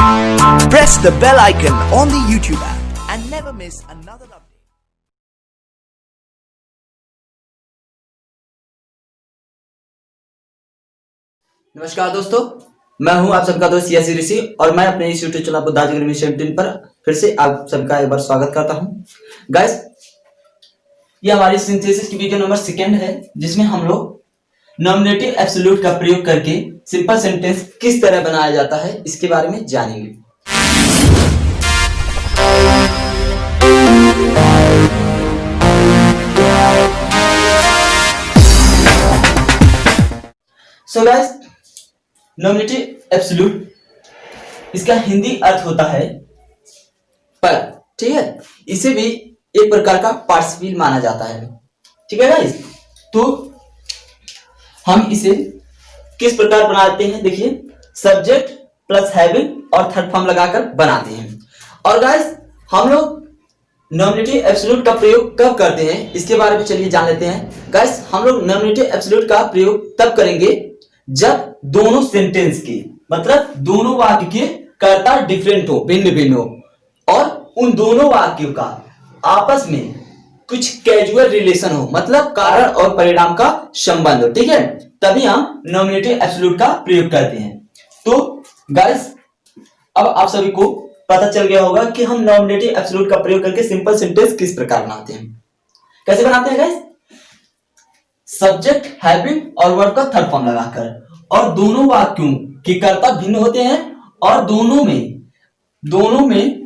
Press the bell icon on the YouTube app and never miss another update. नमस्कार दोस्तों, मैं हूं आप सबका दोस्त यसी ऋषि और मैं अपने इस यूट्यूब चैनल दाज अकेडमी 17 पर फिर से आप सबका एक बार स्वागत करता हूं। गाइस, ये हमारी सिंथेसिस की वीडियो नंबर 2 है, जिसमें हम लोग नॉमिनेटिव एब्सोल्यूट का प्रयोग करके सिंपल सेंटेंस किस तरह बनाया जाता है इसके बारे में जानेंगे। सो गाइस, नॉमिनेटिव एब्सोल्यूट इसका हिंदी अर्थ होता है पर, ठीक है। इसे भी एक प्रकार का पार्टिसिपल माना जाता है, ठीक है गाइस। तो हम इसे किस प्रकार बनाते हैं, देखिए, सब्जेक्ट प्लस हैविंग और थर्ड फॉर्म लगाकर बनाते हैं। और गाइस, हम लोग नॉमिनेटिव एब्सोल्यूट का प्रयोग कब करते हैं इसके बारे में चलिए जान लेते हैं। गाइस, हम लोग नॉमिनेटिव एब्सोल्यूट का प्रयोग तब करेंगे जब दोनों सेंटेंस के मतलब दोनों वाक्य के कर्ता डिफरेंट हो, भिन्न भिन्न हो, और उन दोनों वाक्यों का आपस में कुछ कैजुअल रिलेशन हो, मतलब कारण और परिणाम का संबंध हो, ठीक है। तभी हम नॉमिनेटिव एब्सोल्यूट का प्रयोग करते हैं। तो गाइस, अब आप सभी को पता चल गया होगा कि हम नॉमिनेटिव एब्सोल्यूट का प्रयोग करके सिंपल सेंटेंस किस प्रकार बनाते हैं। कैसे बनाते हैं गाइस? सब्जेक्ट, हैविंग और वर्ब का थर्ड फॉर्म लगाकर, और दोनों वाक्यों के कर्ता भिन्न होते हैं और दोनों में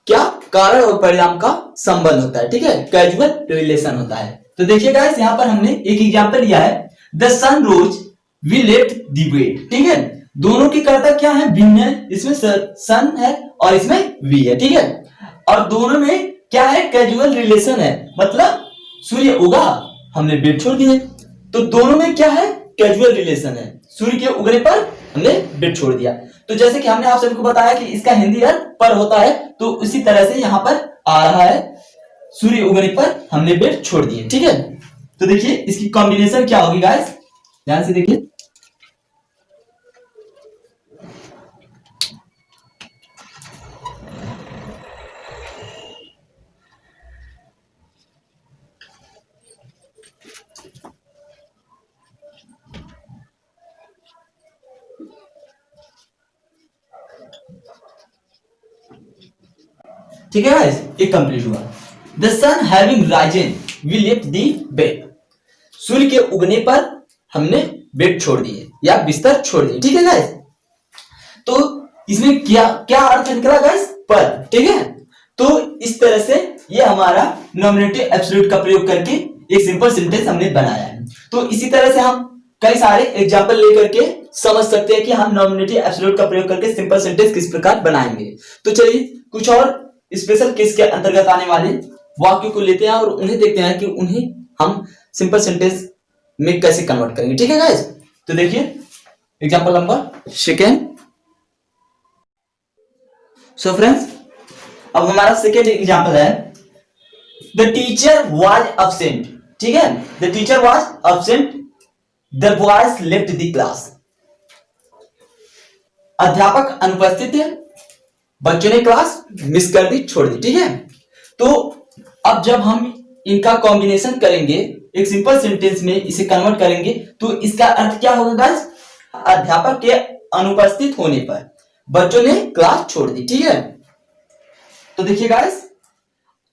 क्या कारण और परिणाम का संबंध होता है, ठीक है, कैजुअल रिलेशन होता है। तो देखिए गाइस, यहां पर हमने एक एग्जांपल लिया है, the sun rose we left the bed, ठीक है। दोनों के कर्ता क्या है, भिन्न है, इसमें सन है और इसमें वी है, ठीक है। और दोनों में क्या है, कैजुअल रिलेशन है, मतलब सूर्य उगा, हमने बेड छोड़ दिए। तो दोनों में क्या है, कैजुअल रिलेशन है, सूर्य के उगने पर हमने बेड छोड़ दिया। तो जैसे कि हमने आप सबको बताया कि इसका हिंदी अर्थ पर होता है, तो उसी तरह से यहां पर आ रहा है, सूर्य उगने पर हमने बेड छोड़ दिए, ठीक है। तो देखिए इसकी कॉम्बिनेशन क्या होगी गाइस, ध्यान से देखिए। ठीक है गाइस, ये कंप्लीट हुआ। The sun having risen we left the bed, सूर्य के उगने पर हमने बेड छोड़ दिए या बिस्तर छोड़ दिए, ठीक है गाइस। तो इसमें क्या क्या अर्थ निकला गाइस, पर, ठीक है। तो इस तरह से ये हमारा नॉमिनेटिव एब्सोल्यूट का प्रयोग करके एक सिंपल सेंटेंस हमने बनाया है। तो इसी तरह से हम कई सारे एग्जाम्पल लेकर के समझ सकते हैं कि हम नॉमिनेटिव एब्सोल्यूट का प्रयोग करके सिंपल सेंटेंस किस प्रकार बनाएंगे। तो चलिए कुछ और स्पेशल केस के अंतर्गत आने वाले वाक्यों को लेते हैं और उन्हें देखते हैं कि उन्हें हम सिंपल सेंटेंस में कैसे कन्वर्ट करेंगे, ठीक है गाइस। तो देखिए एग्जांपल नंबर 2। सो फ्रेंड्स, अब हमारा सेकेंड एग्जांपल है, द टीचर वाज एब्सेंट, ठीक है। The teacher was absent, the boys left the class. अध्यापक अनुपस्थित है, बच्चों ने क्लास मिस कर दी, छोड़ दी, ठीक है। तो अब जब हम इनका कॉम्बिनेशन करेंगे, एक सिंपल सेंटेंस में इसे कन्वर्ट करेंगे, तो इसका अर्थ क्या होगा गाइस, अध्यापक के अनुपस्थित होने पर बच्चों ने क्लास छोड़ दी, ठीक है। तो देखिए गाइस,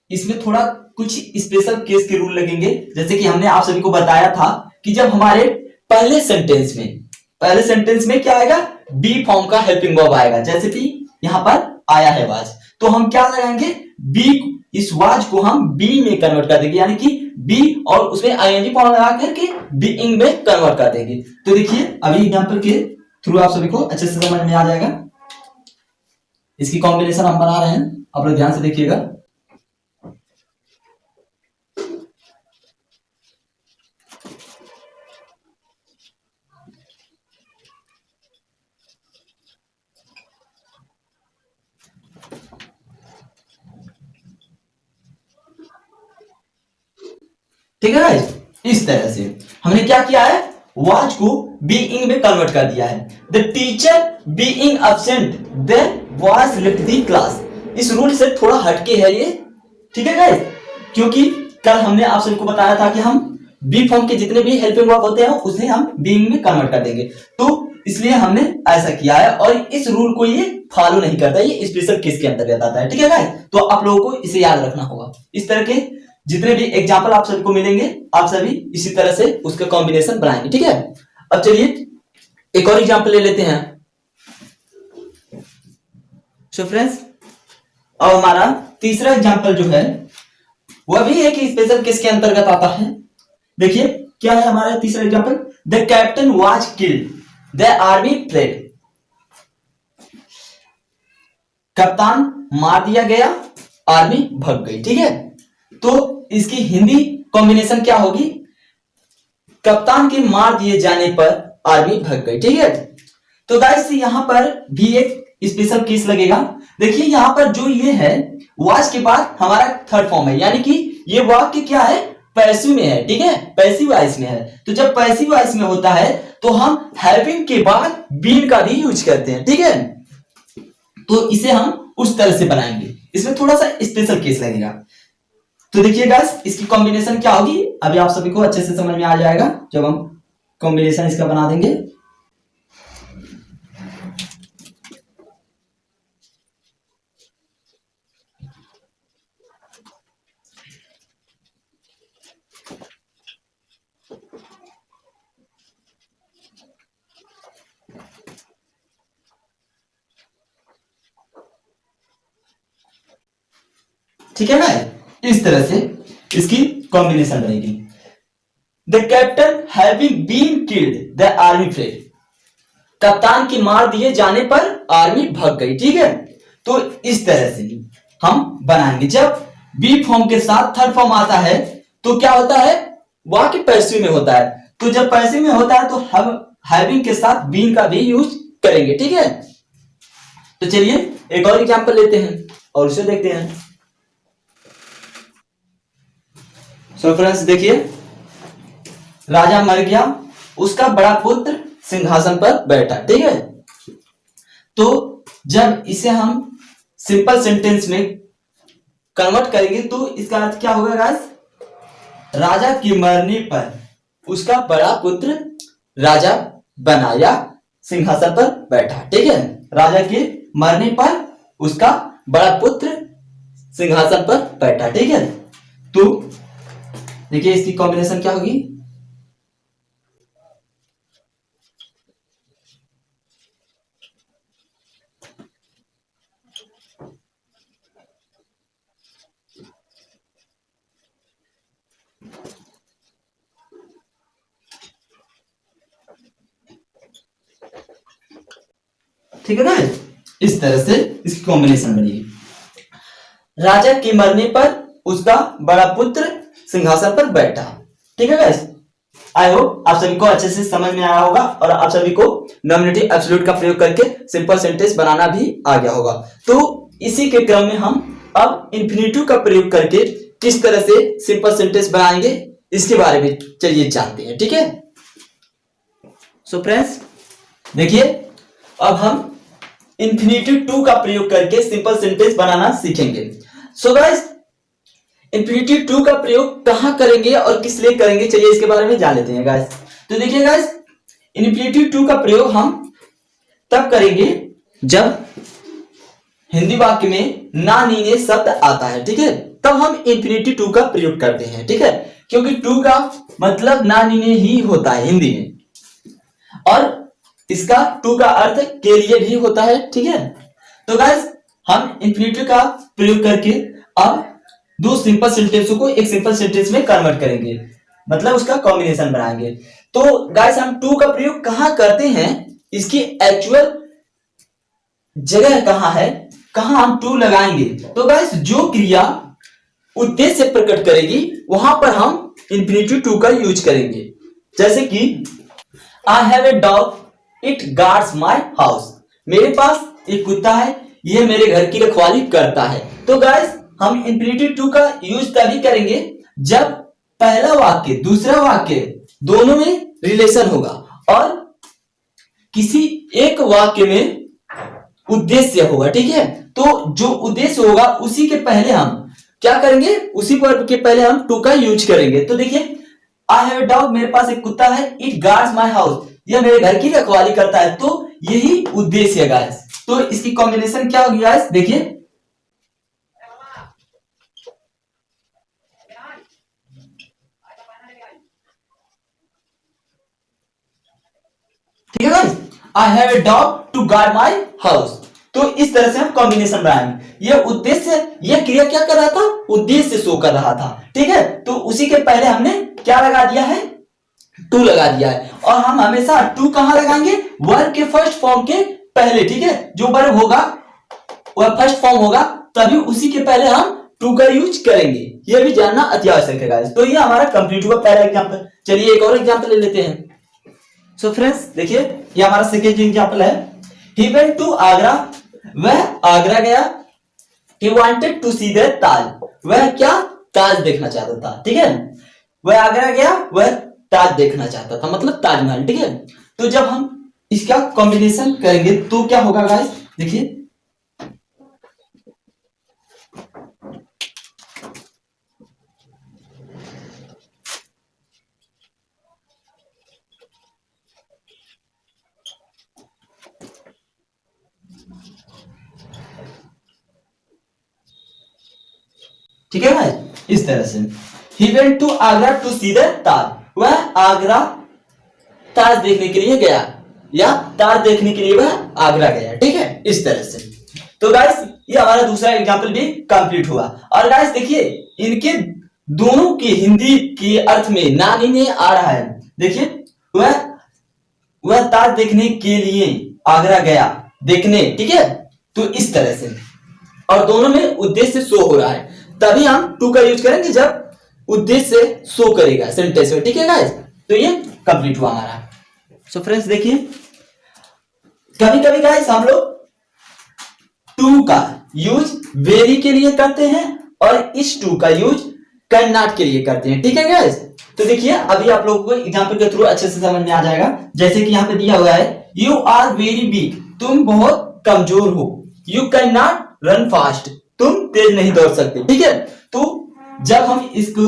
इसमें थोड़ा कुछ स्पेशल केस के रूल लगेंगे, जैसे कि हमने आप सभी को बताया था कि जब हमारे पहले सेंटेंस में क्या आएगा, बी फॉर्म का हेल्पिंग वर्ब आएगा, जैसे कि यहां पर आया है वाज, तो हम क्या लगाएंगे, बी, इस वाज को हम बी में कन्वर्ट कर देंगे, यानी कि बी और उसमें आईएनजी फॉर्म लगा करके बीइंग में कन्वर्ट कर देंगे। तो देखिए अभी एग्जांपल के थ्रू आप सभी को अच्छे से समझ में आ जाएगा। इसकी कॉम्बिनेशन हम बना रहे हैं, आप लोग ध्यान से देखिएगा। ठीक है गाइस, इस तरह से हमने क्या किया है, वाज को बीइंग में कन्वर्ट कर दिया है। The teacher being absent then was left the class. इस रूल से थोड़ा हटके है ये, ठीक है गाइस, क्योंकि कल हमने आप सबको बताया था कि हम बी फॉर्म के जितने भी हेल्पिंग वर्ब होते हैं उसे हम बीइंग में कन्वर्ट कर देंगे, तो इसलिए हमने ऐसा किया है और इस रूल को ये फॉलो नहीं करता, ये स्पेशल केस के अंतर्गत आता है, ठीक है गाइस। तो आप लोगों को इसे याद रखना होगा। इस तरह के जितने भी एग्जाम्पल आप सबको मिलेंगे आप सभी इसी तरह से उसका कॉम्बिनेशन बनाएंगे, ठीक है। अब चलिए एक और एग्जाम्पल ले लेते हैं। सो फ्रेंड्स, अब हमारा तीसरा एग्जाम्पल जो है वह भी एक स्पेशल केस के अंतर्गत आता है। देखिए क्या है हमारा तीसरा example. The captain was killed, the army fled. कप्तान मार दिया गया, आर्मी भाग गई, ठीक है। तो इसकी हिंदी कॉम्बिनेशन क्या होगी, कप्तान के मार दिए जाने पर आर्मी भाग गई, ठीक है। तो गाइस यहां पर भी एक स्पेशल केस लगेगा। देखिए यहां पर जो ये है वाज के बाद हमारा थर्ड फॉर्म है, यानी कि ये वाक्य क्या है, पैसिव में है, ठीक है, पैसिव वॉइस में है। तो जब पैसिव वॉइस में होता है तो हम हैविंग के बाद बीन का भी यूज करते हैं, ठीक है। तो इसे हम उस तरह से बनाएंगे, इसमें थोड़ा सा स्पेशल केस लगेगा। तो देखिए गाइस इसकी कॉम्बिनेशन क्या होगी, अभी आप सभी को अच्छे से समझ में आ जाएगा जब हम कॉम्बिनेशन इसका बना देंगे। ठीक है ना, इस तरह से इसकी कॉम्बिनेशन बनेगी। The captain having been killed the army fled. कप्तान की मार दिए जाने पर आर्मी भाग गई, ठीक है। तो इस तरह से हम बनाएंगे। जब बी फॉर्म के साथ थर्ड फॉर्म आता है तो क्या होता है, वाक्य पैसिव में होता है। तो जब पैसिव में होता है तो हम हैविंग के साथ बीन का भी यूज करेंगे, ठीक है। तो चलिए एक और एग्जांपल लेते हैं और उसे देखते हैं। सो फ्रेंड्स देखिए, राजा मर गया, उसका बड़ा पुत्र सिंहासन पर बैठा, ठीक है। तो जब इसे हम सिंपल सेंटेंस में कन्वर्ट करेंगे तो इसका अर्थ क्या होगा गाइस, राजा की मरने पर उसका बड़ा पुत्र राजा बना या सिंहासन पर बैठा, ठीक है। राजा के मरने पर उसका बड़ा पुत्र सिंहासन पर बैठा, ठीक है। तो देखिए इसकी कॉम्बिनेशन क्या होगी, ठीक है ना, इस तरह से इसकी कॉम्बिनेशन बनेगी। राजा के मरने पर उसका बड़ा पुत्र सिंहासन पर बैठा, ठीक है गाइस। आई होप आप सभी को अच्छे से समझ में आया होगा और आप सभी को नॉमिनेटिव एब्सोल्यूट का प्रयोग करके सिंपल सेंटेंस बनाना भी आ गया होगा। तो इसी के क्रम में हम अब इंफिनिटिव का प्रयोग करके किस तरह से सिंपल सेंटेंस बनाएंगे इसके बारे में चलिए जानते हैं, ठीक है। सो फ्रेंड्स देखिए, अब हम इंफिनिटिव टू का प्रयोग करके सिंपल सेंटेंस बनाना सीखेंगे। सो गाइस इंफिनिटिव टू का प्रयोग कहां करेंगे और किस लिए करेंगे, चलिए इसके बारे में जान लेते हैं गाइस। तो देखिए गाइस, इंफिनिटिव टू का प्रयोग हम तब करेंगे जब हिंदी वाक्य में ना नीने शब्द आता है, ठीक है, तब हम इंफिनिटिव टू का प्रयोग करते हैं, ठीक है। क्योंकि टू का मतलब ना नीने ही होता है हिंदी में और इसका टू का अर्थ के लिए भी होता है, ठीक है। तो गाइस हम इंफिनिटिव का प्रयोग करके अब दो सिंपल सेंटेंसों को एक सिंपल सेंटेंस में कन्वर्ट करेंगे, मतलब उसका कॉम्बिनेशन बनाएंगे। तो गाइस हम टू का प्रयोग कहां करते हैं, इसकी एक्चुअल जगह कहां है, कहां हम टू लगाएंगे। तो गाइस जो क्रिया उद्देश्य प्रकट करेगी वहां पर हम इंफिनिटिव टू का यूज करेंगे। जैसे कि I have a dog, it guards my house. मेरे पास एक कुत्ता है, यह मेरे घर की रखवाली करता है। तो गाइस हम इंफिनिटिव टू का यूज तभी करेंगे जब पहला वाक्य दूसरा वाक्य दोनों में रिलेशन होगा और किसी एक वाक्य में उद्देश्य होगा, ठीक है। तो जो उद्देश्य होगा उसी के पहले हम क्या करेंगे, उसी वर्ब के पहले हम टू का यूज करेंगे। तो देखिए, आई हैव अ डॉग, मेरे पास एक कुत्ता है, इट गार्ड्स माय हाउस, यह मेरे घर की रखवाली करता है। तो यही उद्देश्य है गाइस। तो इसकी कॉम्बिनेशन क्या होगी गाइस, देखिए, ठीक है guys, I have a dog to guard my house. तो इस तरह से हम कॉम्बिनेशन बनाएंगे। ये उद्देश्य, ये क्रिया क्या कर रहा था, उद्देश्य शो कर रहा था, ठीक है। तो उसी के पहले हमने क्या लगा दिया है, टू लगा दिया है। और हम हमेशा टू कहां लगाएंगे, वर्ब के फर्स्ट फॉर्म के पहले, ठीक है। जो वर्ब होगा वह फर्स्ट फॉर्म होगा, तभी उसी के पहले हम टू का यूज करेंगे। यह भी जानना अति आवश्यक है गाइस। तो ये हमारा कंप्लीट हुआ पहला एग्जांपल। चलिए एक और एग्जांपल ले लेते हैं। सो फ्रेंड्स देखिए, ये हमारा सेकेंड एग्जांपल है। ही वेंट टू आगरा, वह आगरा गया। He wanted to see the Taj, वह क्या, ताज देखना चाहता था, ठीक है। वह आगरा गया, वह ताज देखना चाहता था, मतलब ताजमहल, ठीक है। तो जब हम इसका कॉम्बिनेशन करेंगे तो क्या होगा गाइस, देखिए, ठीक है भाई, इस तरह से। He went to Agra to see the Taj, वह आगरा ताज देखने के लिए गया, या ताज देखने के लिए वह आगरा गया, ठीक है, इस तरह से। तो गाइस ये हमारा दूसरा एग्जांपल भी कंप्लीट हुआ। और गाइस देखिए, इनके दोनों के हिंदी के अर्थ में नाम ही नहीं आ रहा है। देखिए, वह ताज देखने के लिए आगरा गया, देखने, ठीक है। तो इस तरह से, और दोनों में उद्देश्य शो हो रहा है, तभी हम टू का यूज करेंगे जब उद्देश्य शो करेगा सेंटेंस में, ठीक है गाइस। तो ये कंप्लीट हुआ हमारा। सो फ्रेंड्स देखिए, कभी कभी गाइस हम लोग टू का यूज वेरी के लिए करते हैं और इस टू का यूज कैन नॉट के लिए करते हैं, ठीक है गाइस। तो देखिए, अभी आप लोगों को एग्जांपल के थ्रू अच्छे से समझ में आ जाएगा। जैसे कि यहाँ पे दिया हुआ है, यू आर वेरी वीक, तुम बहुत कमजोर हो। You can not run fast, तुम तेज नहीं दौड़ सकते, ठीक है। तो जब हम इसको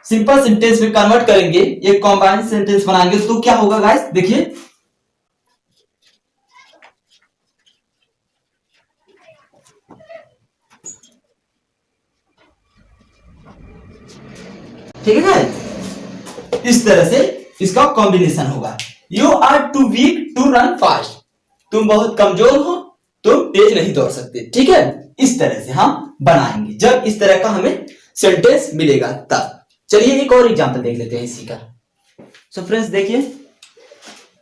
सिंपल सेंटेंस में कन्वर्ट करेंगे, एक कॉम्बाइंड सेंटेंस बनाएंगे, तो क्या होगा गाइस, देखिए, ठीक है गाइस, इस तरह से इसका कॉम्बिनेशन होगा। You are too weak to run fast, तुम बहुत कमजोर हो, तुम तेज नहीं दौड़ सकते, ठीक है। इस तरह से हम बनाएंगे जब इस तरह का हमें सेंटेंस मिलेगा तब। चलिए एक और एग्जांपल देख लेते हैं इसी का। सो फ्रेंड्स देखिए,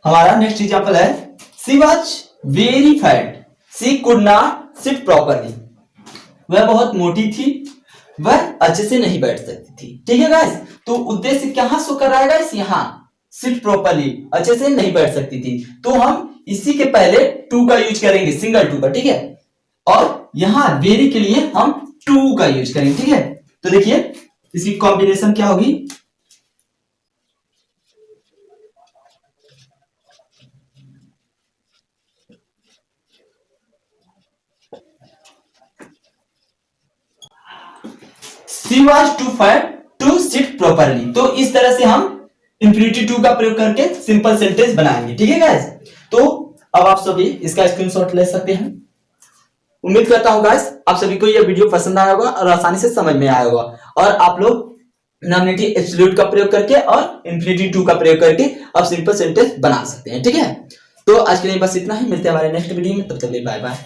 हमारा नेक्स्ट एग्जांपल है, she was very fat, she could not sit properly, वह बहुत मोटी थी, वह अच्छे से नहीं बैठ सकती थी, ठीक है गाइस। तो उद्देश्य कहां शो कर रहा है गाइस, यहां सिट प्रॉपर्ली, अच्छे से नहीं बैठ सकती थी। तो हम इसी के पहले टू का यूज करेंगे, सिंगल टू का, ठीक है। और यहां वेरी के लिए हम टू का यूज करेंगे, ठीक है। तो देखिए इसकी कॉम्बिनेशन क्या होगी, she was too fat to sit properly. तो इस तरह से हम इंफिनिटी टू का प्रयोग करके सिंपल सेंटेंस बनाएंगे, ठीक है गाइस। तो अब आप सभी इसका स्क्रीनशॉट ले सकते हैं। उम्मीद करता हूं गाइस आप सभी को यह वीडियो पसंद आया होगा और आसानी से समझ में आया होगा, और आप लोग नॉमिनेटिव एब्सोल्यूट का प्रयोग करके और इंफिनिटी टू का प्रयोग करके अब सिंपल सेंटेंस बना सकते हैं, ठीक है। तो आज के लिए बस इतना ही, मिलते हैं हमारे नेक्स्ट वीडियो में, तब तक के लिए बाय बाय।